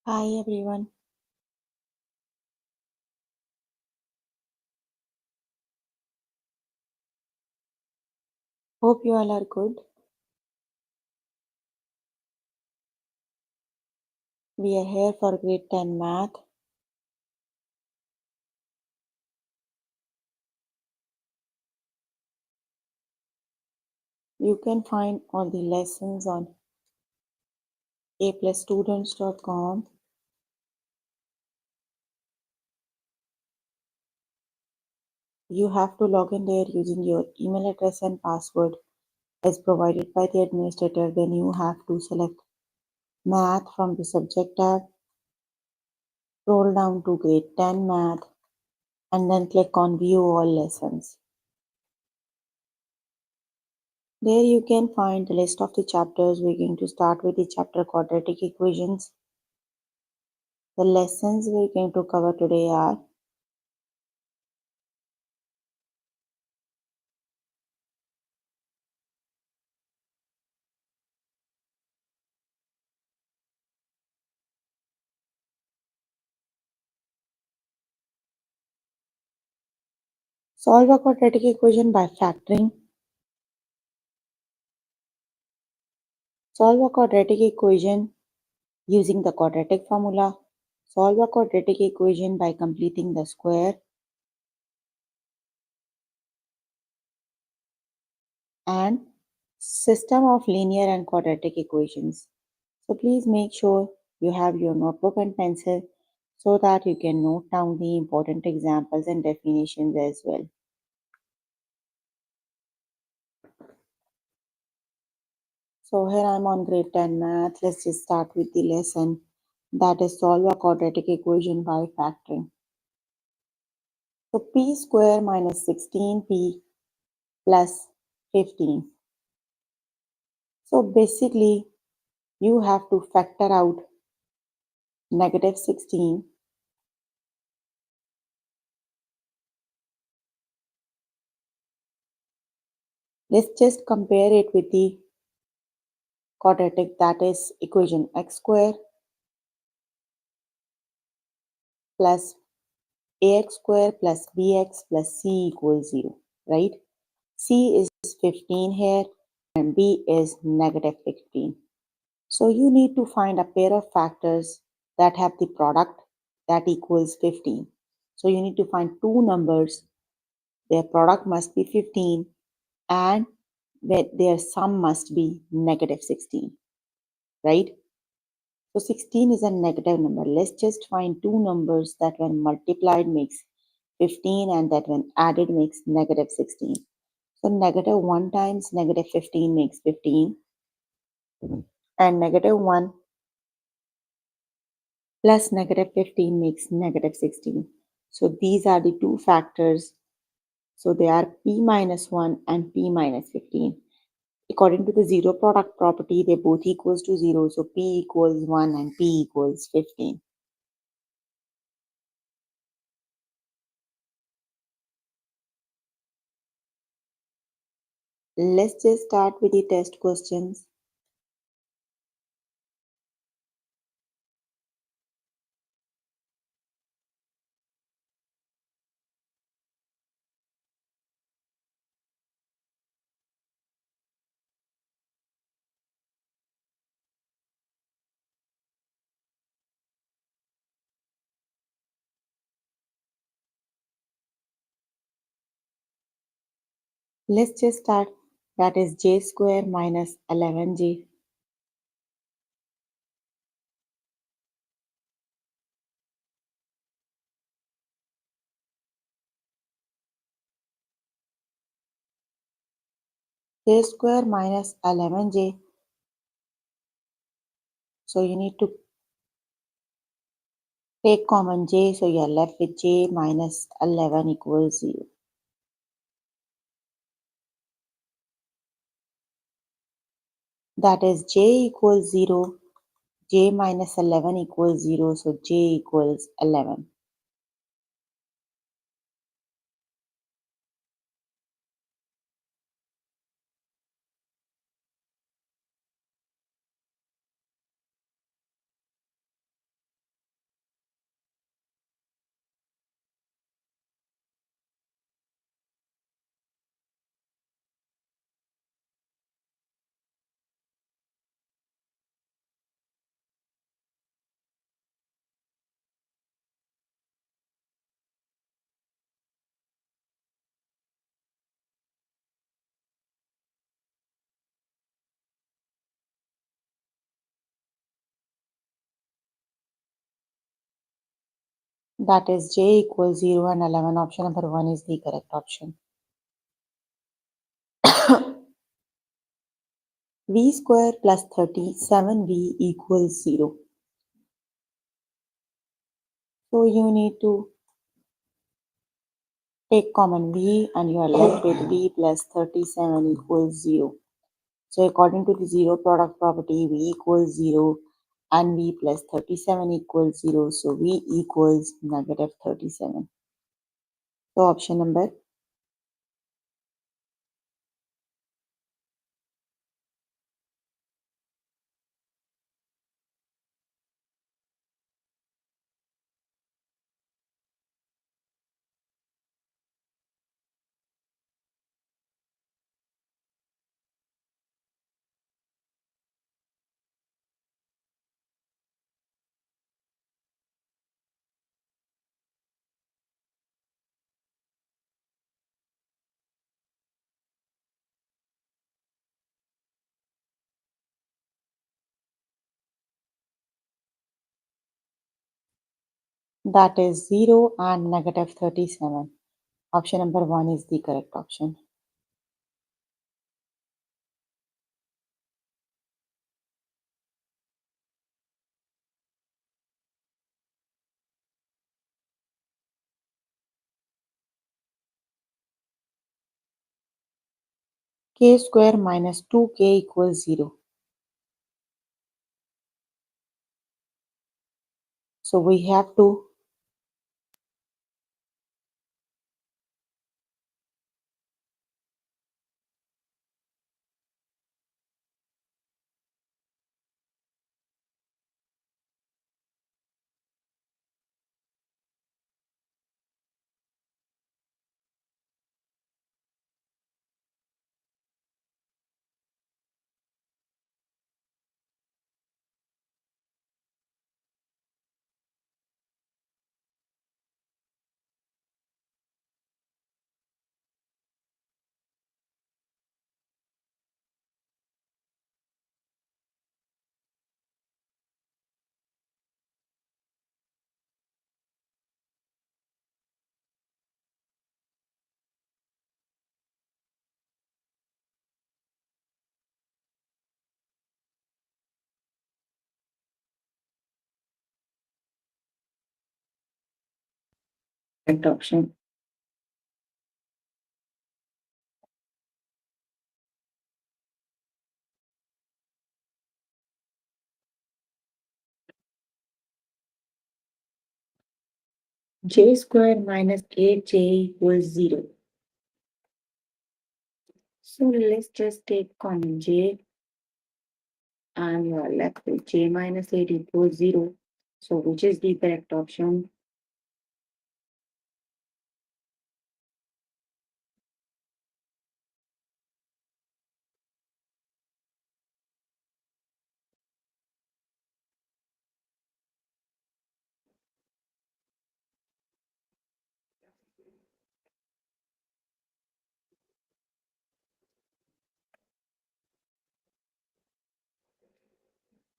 Hi everyone. Hope you all are good. We are here for grade 10 math. You can find all the lessons on aplusstudents.com. You have to log in there using your email address and password as provided by the administrator. Then you have to select math from the subject tab, scroll down to grade 10 math, and then click on view all lessons. There you can find the list of the chapters. We're going to start with the chapter quadratic equations. The lessons we're going to cover today are solve a quadratic equation by factoring. Solve a quadratic equation using the quadratic formula. Solve a quadratic equation by completing the square. And system of linear and quadratic equations. So please make sure you have your notebook and pencil so that you can note down the important examples and definitions as well. So here I'm on grade 10 math. Let's just start with the lesson, that is solve a quadratic equation by factoring. So p square minus 16p plus 15. So basically you have to factor out negative 16 . Let's just compare it with the quadratic, that is equation x square plus ax square plus bx plus c equals 0, right? C is 15 here and b is negative 15. So you need to find a pair of factors that have the product that equals 15. So you need to find two numbers, their product must be 15 and their sum must be negative 16, right? So 16 is a negative number. Let's just find two numbers that when multiplied makes 15 and that when added makes negative 16. So negative 1 times negative 15 makes 15 and negative 1 plus negative 15 makes negative 16. So these are the two factors. So they are p minus 1 and p minus 15. According to the zero product property, they both equals to 0. So p equals 1 and p equals 15. Let's just start with the test questions. Let's just start. That is j square minus 11j. J square minus 11j. So you need to take common j. So you are left with j minus 11 equals 0. That is j equals 0. J minus 11 equals 0. So j equals 11. That is j equals 0 and 11. Option number 1 is the correct option. V square plus 37v equals 0. So you need to take common v and you are left with v plus 37 equals 0. So according to the zero product property, v equals 0 and v plus 37 equals 0. So v equals negative 37. So option number that is 0 and negative 37. Option number 1 is the correct option. K square minus 2k equals 0. So we have to correct option. J square minus 8j equals 0. So let's just take common j and you are left with j minus 8 equals 0. So which is the correct option?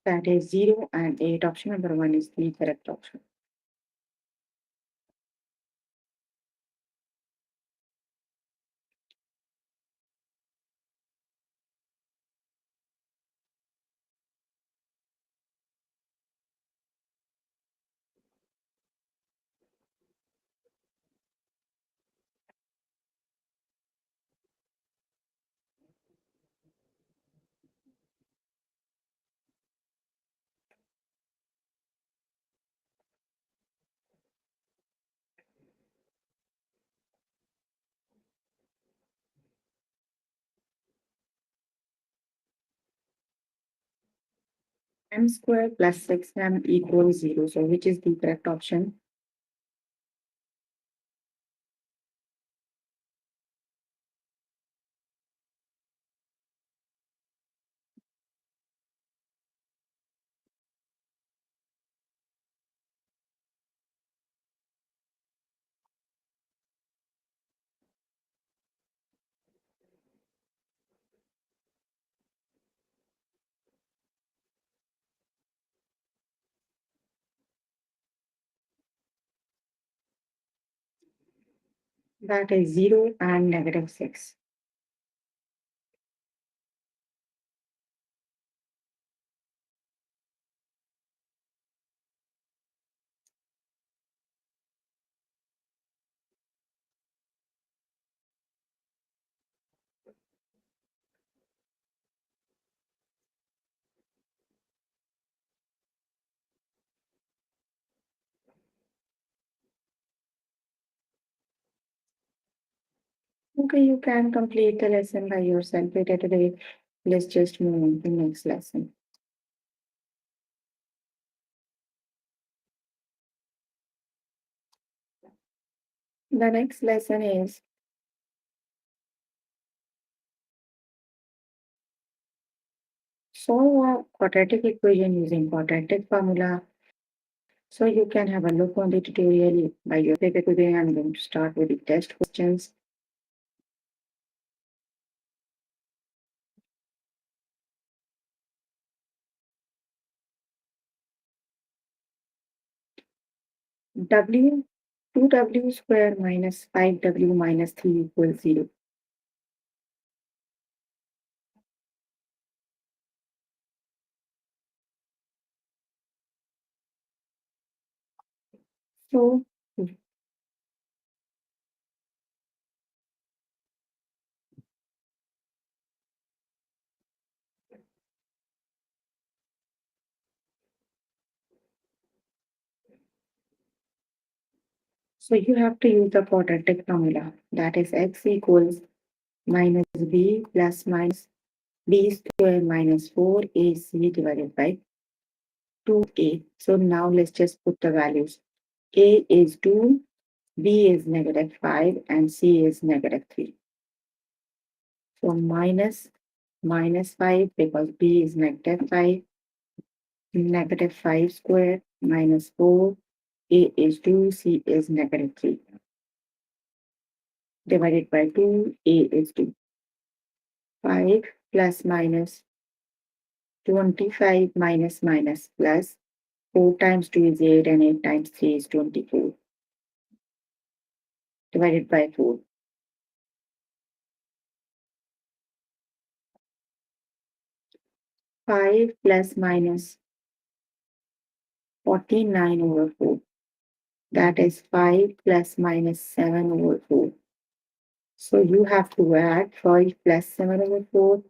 That is 0 and 8. Option number 1 is the correct option. M square plus 6m equals 0. So which is the correct option? That is 0 and negative 6. Okay, you can complete the lesson by yourself later today. Let's just move on to the next lesson. The next lesson is solve a quadratic equation using quadratic formula. So you can have a look on the tutorial by yourself today. I'm going to start with the test questions. W 2w square minus 5w minus 3 equals 0. So So you have to use the quadratic formula. That is x equals minus b plus minus b square minus 4ac divided by 2a. So now let's just put the values. A is 2, b is negative 5, and c is negative 3. So minus 5 because b is negative 5, negative 5 squared minus 4, a is 2, c is negative 3. Divided by 2, a is 2. 5 plus minus 25 minus minus plus 4 times 2 is 8 and 8 times 3 is 24 divided by 4. 5 plus minus 49 over 4. That is 5 plus minus 7 over 4. So you have to add 5 plus 7 over 4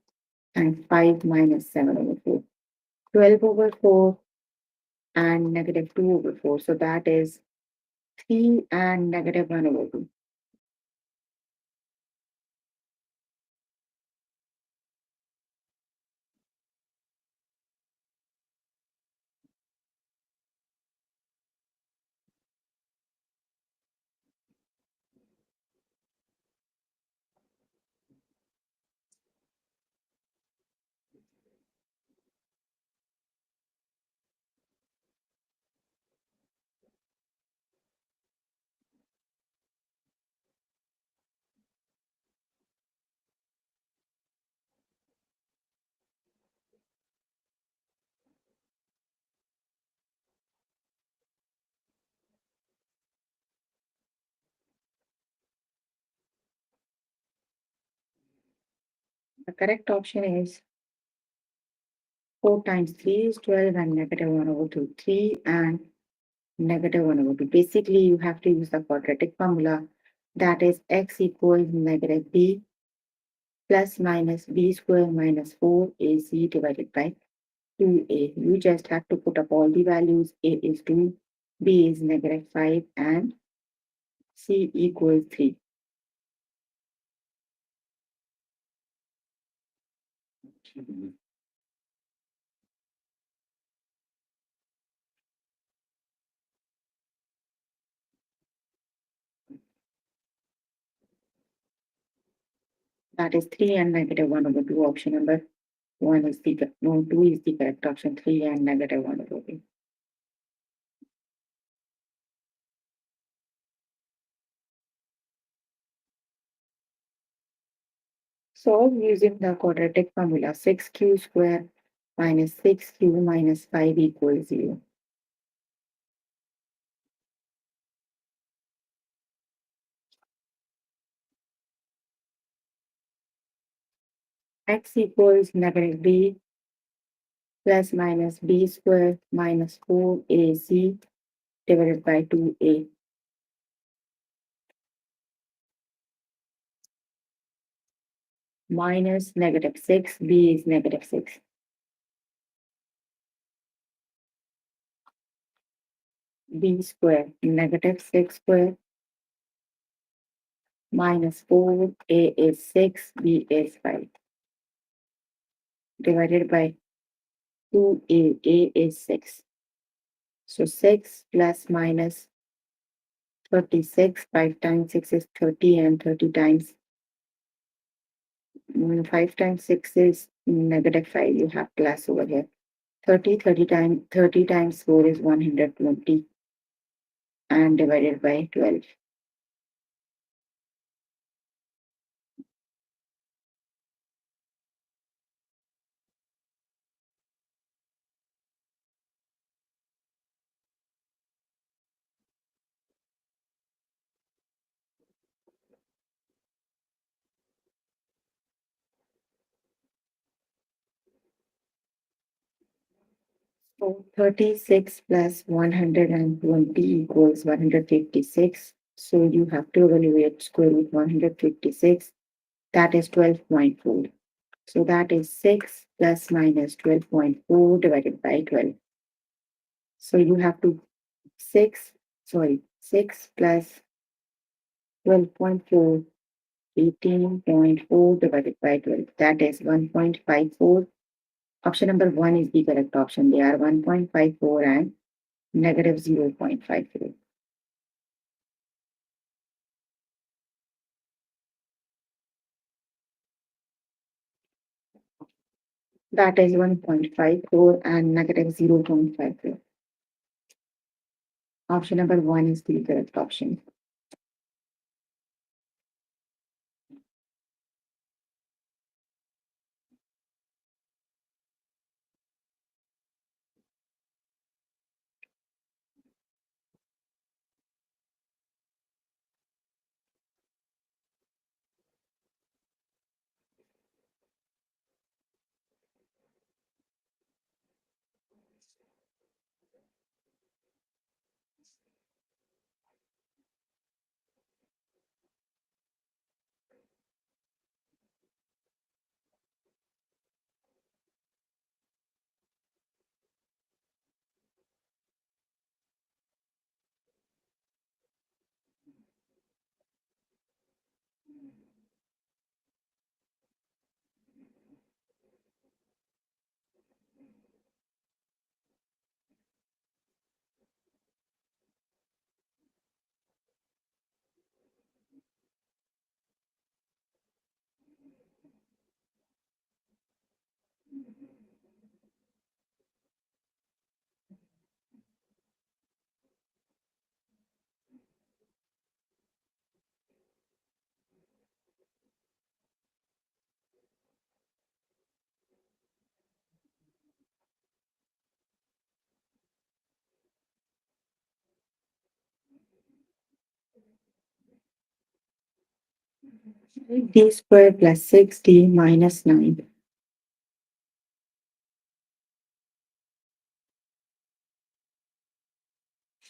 and 5 minus 7 over 4. 12 over 4 and negative 2 over 4. So that is 3 and negative 1 over 2. The correct option is 4 times 3 is 12 and negative 1 over 2, 3 and negative 1 over 2. Basically, you have to use the quadratic formula that is x equals negative b plus minus b square minus 4ac divided by 2a. You just have to put up all the values. A is 2, b is negative 5 and c equals 3. That is 3 and negative 1 over 2. Option number 1 is the, no, 2 is the correct option. 3 and negative 1 over 2. Solve using the quadratic formula 6q square minus 6q minus 5 equals 0. X equals negative b plus minus b square minus 4ac divided by 2a minus negative 6, b is negative 6. B square negative 6 square minus 4, a is 6, b is 5 divided by 2a, a is 6. So 6 plus minus 36, 5 times 6 is 30 and 30 times 5 times 6 is negative 5. You have plus over here. 30 times 4 is 120 and divided by 12. So 36 plus 120 equals 156. So you have to evaluate square root 156. That is 12.4. So that is 6 plus minus 12.4 divided by 12. So you have to 6 plus 12.4, 18.4 divided by 12. That is 1.54. Option number 1 is the correct option. They are 1.54 and negative 0.54. That is 1.54 and negative 0.54. Option number 1 is the correct option. D square plus 6d minus 9.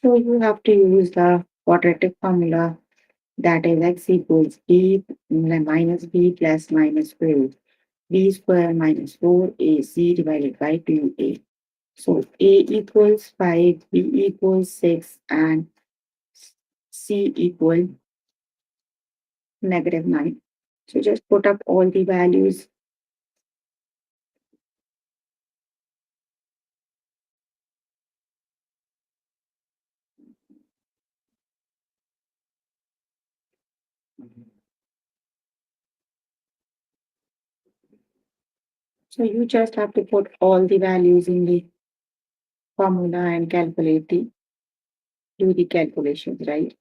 So you have to use the quadratic formula, that is x equals b minus b plus minus square root b square minus 4ac divided by 2a. So a equals 5, b equals 6, and c equal negative 9. So just put up all the values. So you just have to put all the values in the formula and do the calculations, right?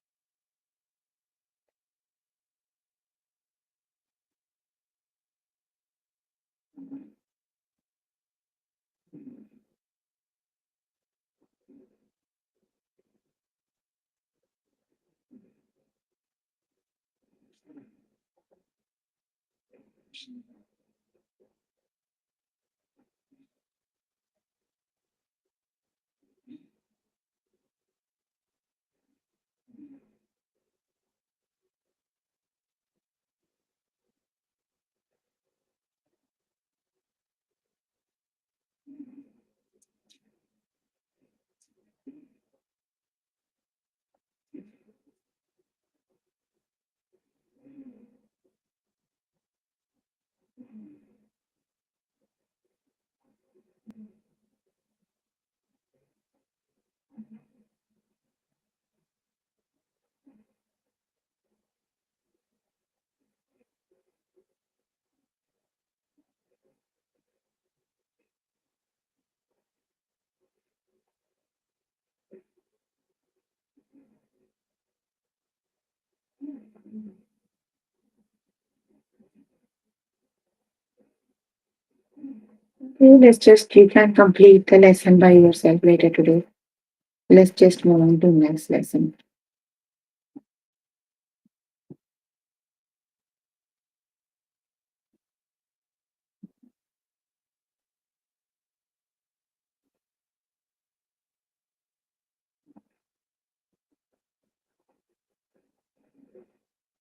Okay, let's just, you can complete the lesson by yourself later today. Let's just move on to next lesson.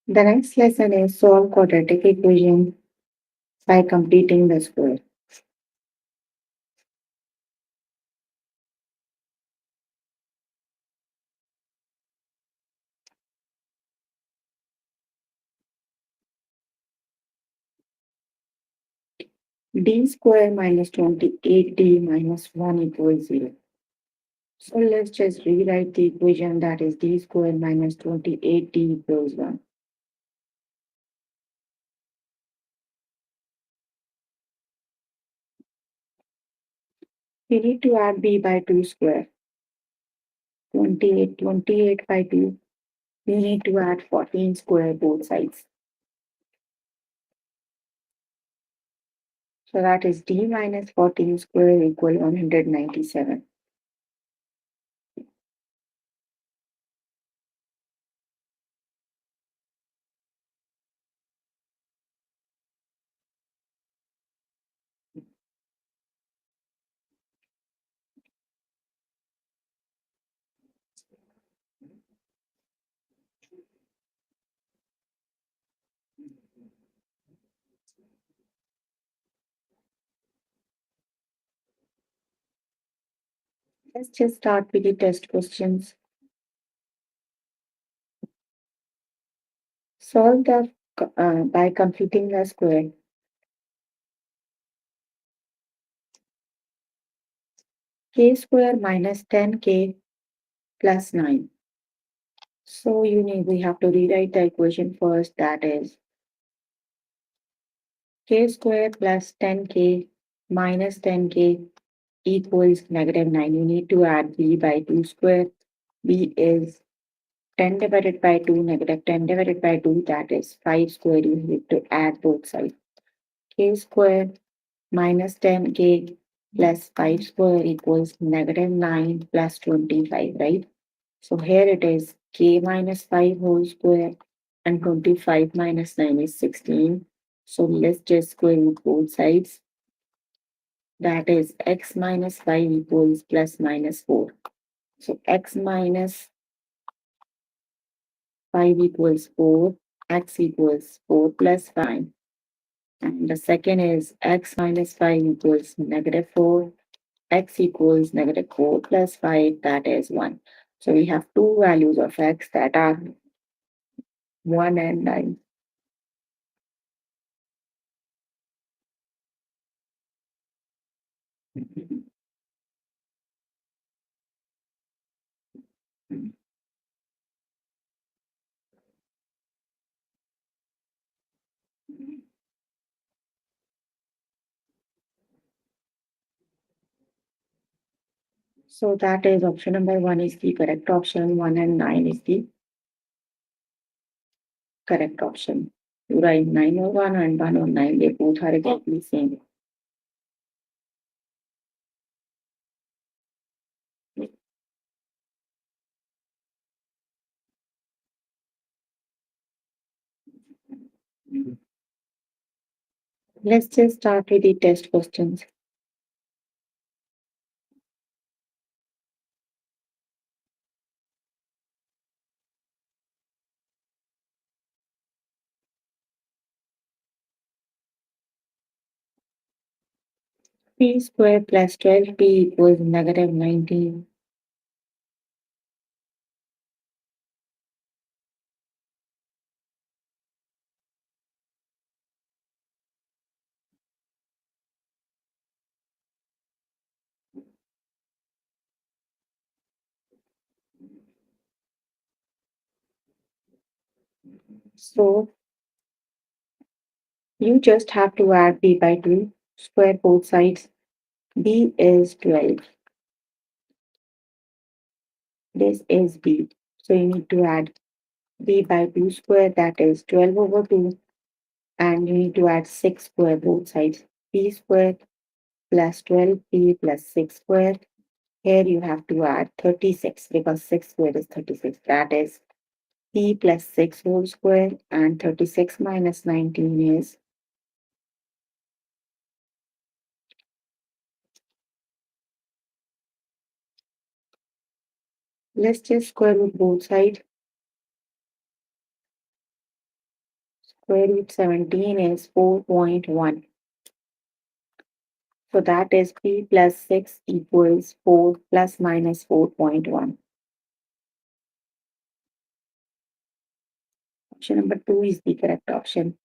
The next lesson is solve quadratic equation by completing the square. D square minus 28D minus 1 equals 0. So let's just rewrite the equation, that is D square minus 28D equals 1. We need to add B by 2 square. 28 by 2. We need to add 14 square both sides. So that is D minus 14 square equal 197. Let's just start with the test questions. Solve the by completing the square. K square minus 10K plus 9. So we have to rewrite the equation first, that is K square plus 10K minus 10K equals negative 9. You need to add B by 2 square. B is 10 divided by 2, negative 10 divided by 2, that is 5 square. You need to add both sides. K square minus 10K plus 5 square equals negative 9 plus 25, right? So here it is K minus 5 whole square and 25 minus 9 is 16. So let's just square root both sides. That is x minus 5 equals plus minus 4. So x minus 5 equals 4, x equals 4 plus 5. And the second is x minus 5 equals negative 4, x equals negative 4 plus 5, that is 1. So we have two values of x that are 1 and 9. So that is option number 1 is the correct option. 1 and 9 is the correct option. You write 9 or 1 and 1 or 9, they both are exactly same. Let's just start with the test questions. P square plus 12p equals negative 19. So you just have to add b by 2, square both sides. B is 12. This is b. So you need to add b by 2 square, that is 12 over 2. And you need to add 6 square both sides. B square plus 12p plus 6 square. Here you have to add 36 because 6 squared is 36. That is p plus 6 whole square, and 36 minus 19 is let's just square root both sides. Square root 17 is 4.1. So that is p plus 6 equals 4 plus minus 4.1. Option number 2 is the correct option.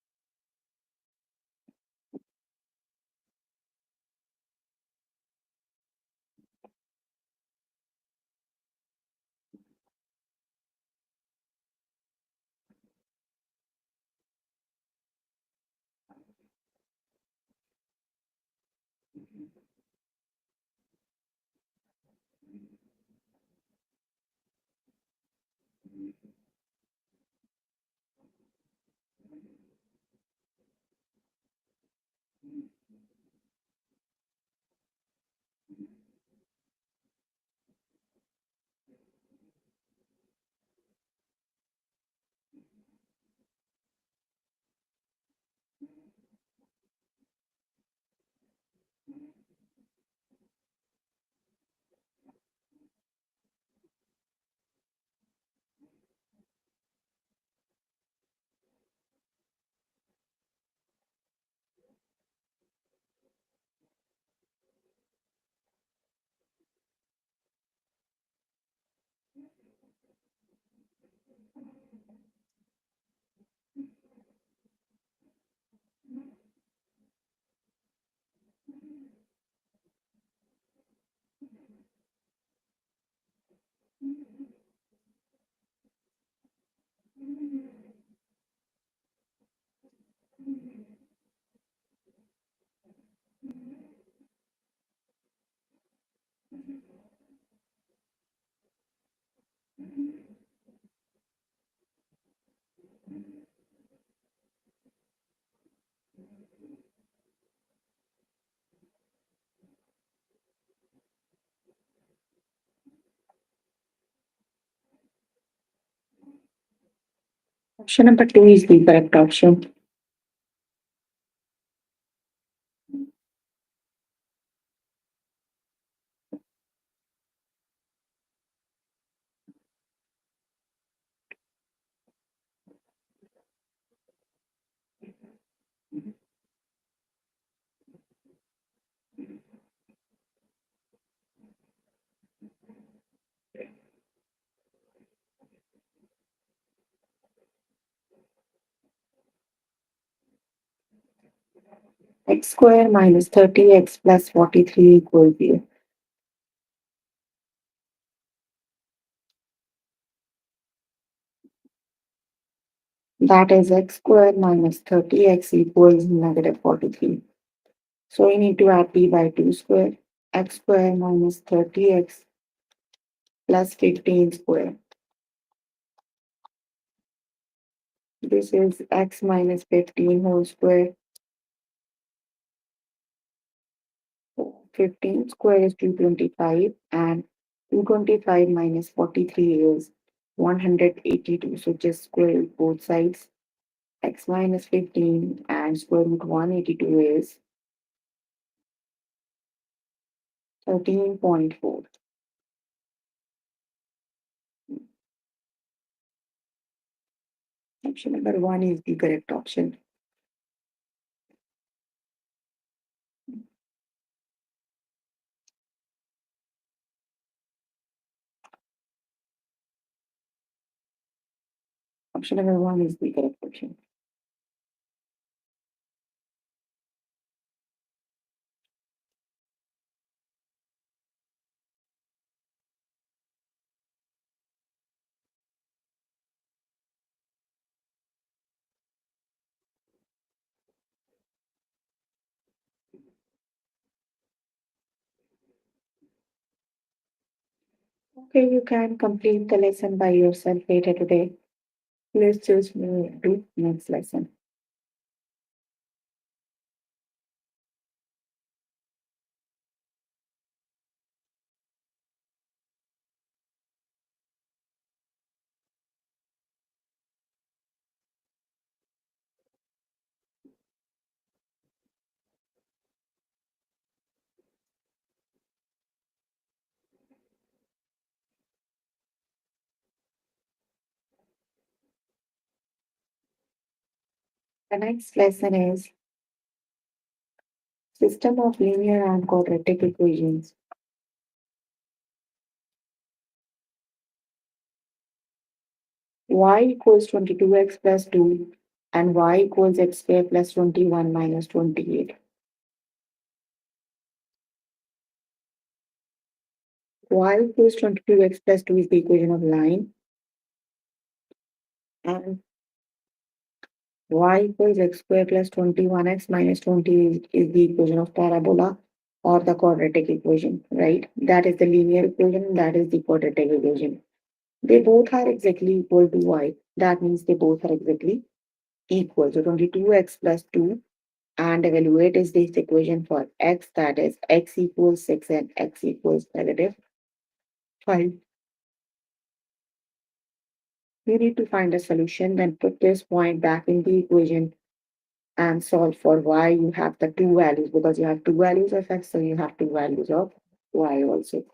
Option number 2 is the correct option. X square minus 30x plus 43 equals 0. That is x square minus 30x equals negative 43. So we need to add p by 2 square. X square minus 30x plus 15 square. This is x minus 15 whole square. 15 square is 225, and 225 minus 43 is 182. So just square root both sides. X minus 15 and square root 182 is 13.4. Option number 1 is the correct option. Option number 1 is the correct option. Okay, you can complete the lesson by yourself later today. Let's just move to next lesson. The next lesson is system of linear and quadratic equations. Y equals 22x plus 2 and y equals x squared plus 21 minus 28. Y equals 22x plus 2 is the equation of line, and y equals x squared plus 21x minus 20 is the equation of parabola or the quadratic equation, right? That is the linear equation, that is the quadratic equation. They both are exactly equal to y. That means they both are exactly equal. So 22x plus 2, and evaluate is this equation for x, that is x equals 6 and x equals negative 5. You need to find a solution, then put this point back in the equation and solve for y. You have the two values because you have two values of x, so you have two values of y also.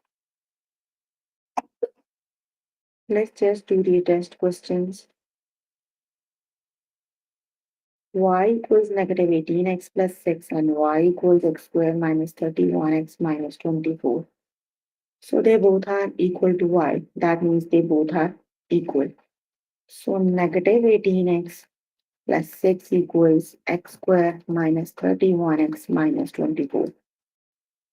Let's just do the test questions. Y equals negative 18x plus 6 and y equals x squared minus 31x minus 24. So they both are equal to y. That means they both are equal. So negative 18x plus 6 equals x squared minus 31x minus 24.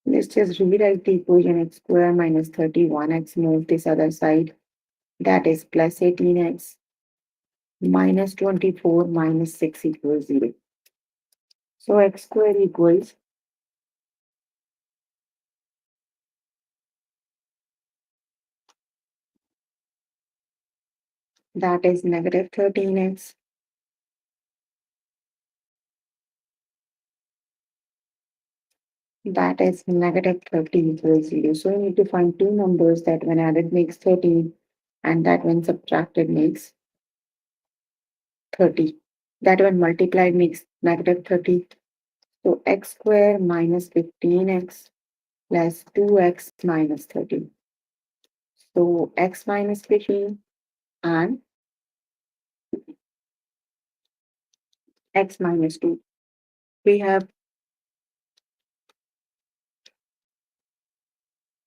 Let's just rewrite the equation x squared minus 31x, move this other side. That is plus 18x minus 24 minus 6 equals 0. So x squared equals that is negative 13x. That is negative 30 equals 0. So you need to find two numbers that when added makes 13 and that when subtracted makes 30. That when multiplied makes negative 30. So x squared minus 15x plus 2x minus 30. So x minus 15 and x minus 2. We have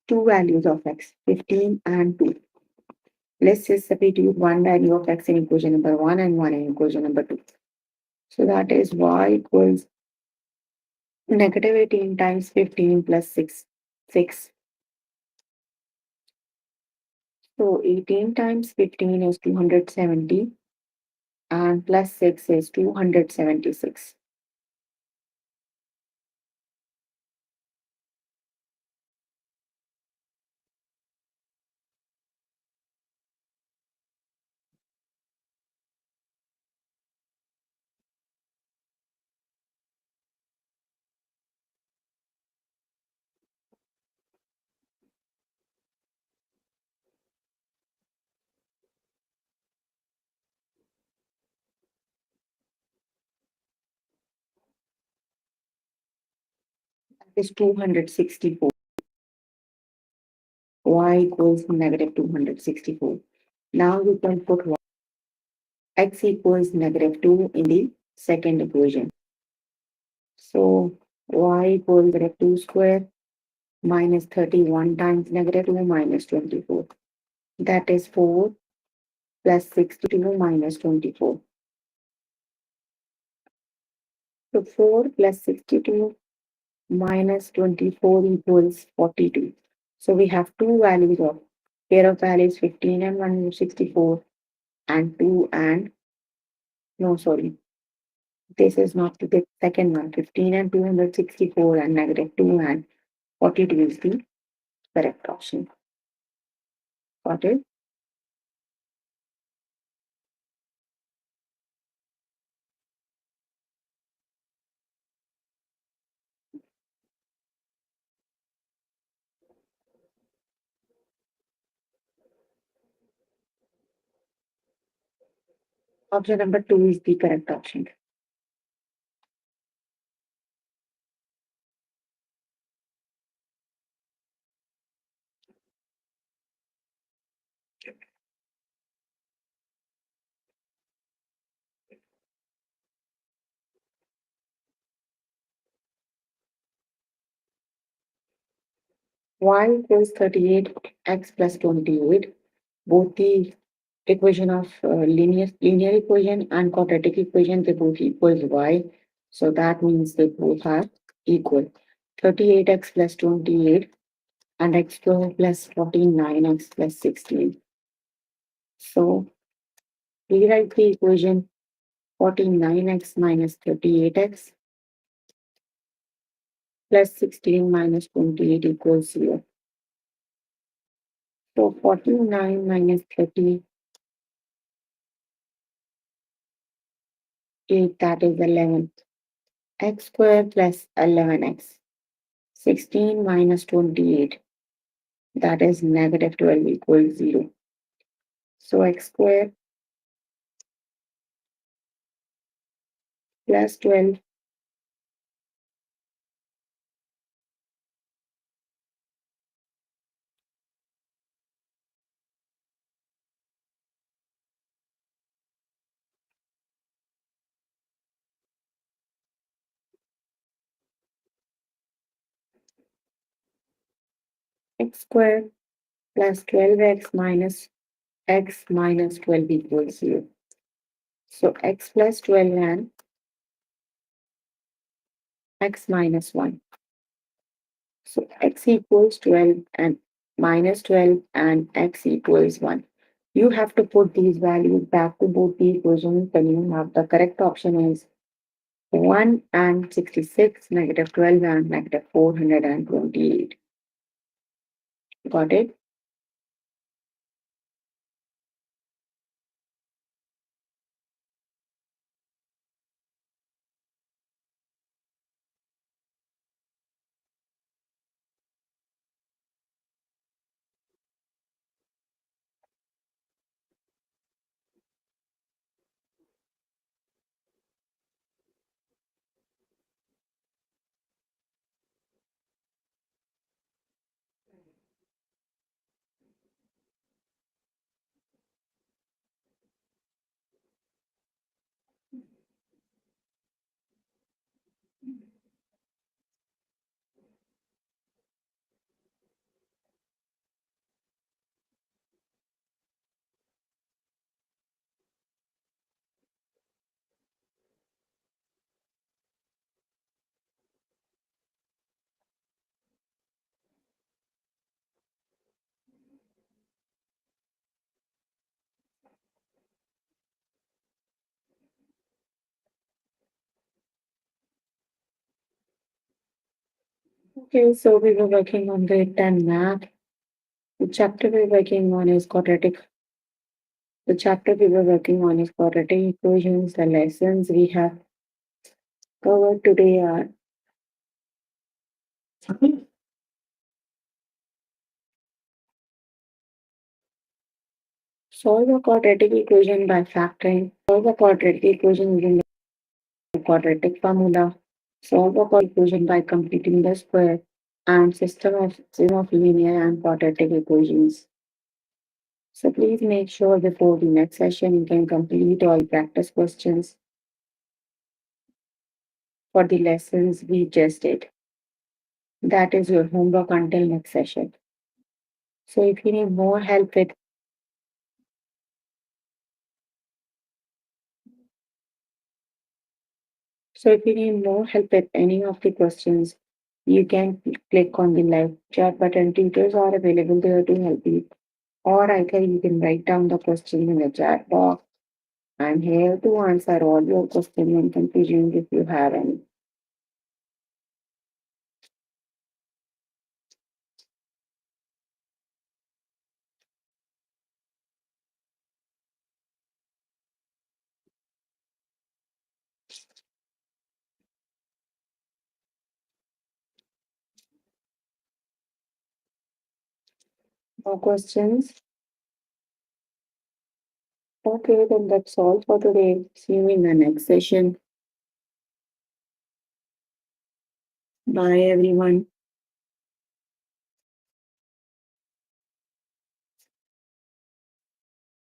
two values of x, 15 and 2. Let's just substitute one value of x in equation number 1 and one in equation number 2. So that is y equals negative 18 times 15 plus 6. 6. So 18 times 15 is 270 and plus 6 is 276. That is 264. Y equals negative 264. Now we can put x equals negative 2 in the second equation. So y equals negative 2 square minus 31 times negative 2 minus 24. That is 4 plus 62 minus 24. So 4 plus 62 minus 24 equals 42. So we have two values of pair of values 15 and 164 and 2 and no sorry, this is not the second one. 15 and 264 and negative 2 and 42 is the correct option. Got it? Option number 2 is the correct option. Y equals 38x plus 28. Both the equation of linear equation and quadratic equation, they both equals y. So that means they both are equal. 38x plus 28 and x squared plus 49x plus 16. So rewrite the equation 49x minus 38x plus 16 minus 28 equals 0. So 49 minus 38, that is 11. X squared plus 11x. 16 minus 28, that is negative 12 equals 0. So x squared plus 12 x squared plus 12x minus 12 equals 0. So x plus 12 and x minus 1. So x equals 12 and minus 12 and x equals 1. You have to put these values back to both the equations. Then you have the correct option is 1 and 66, negative 12 and negative 428. Got it? Okay, so we were working on grade 10 math. The chapter we're working on is quadratic. The chapter we were working on is quadratic equations. The lessons we have covered today are solve a quadratic equation by factoring, solve a quadratic equation using the quadratic formula, solve a quadratic equation by completing the square, and system of linear and quadratic equations. So please make sure before the next session you can complete all practice questions for the lessons we just did. That is your homework until next session. So if you need more help with so if you need more help with any of the questions, you can click on the live chat button. Tutors are available there to help you. Or either you can write down the question in the chat box. I'm here to answer all your questions and confusions if you have any. No questions? Okay, then that's all for today. See you in the next session. Bye, everyone.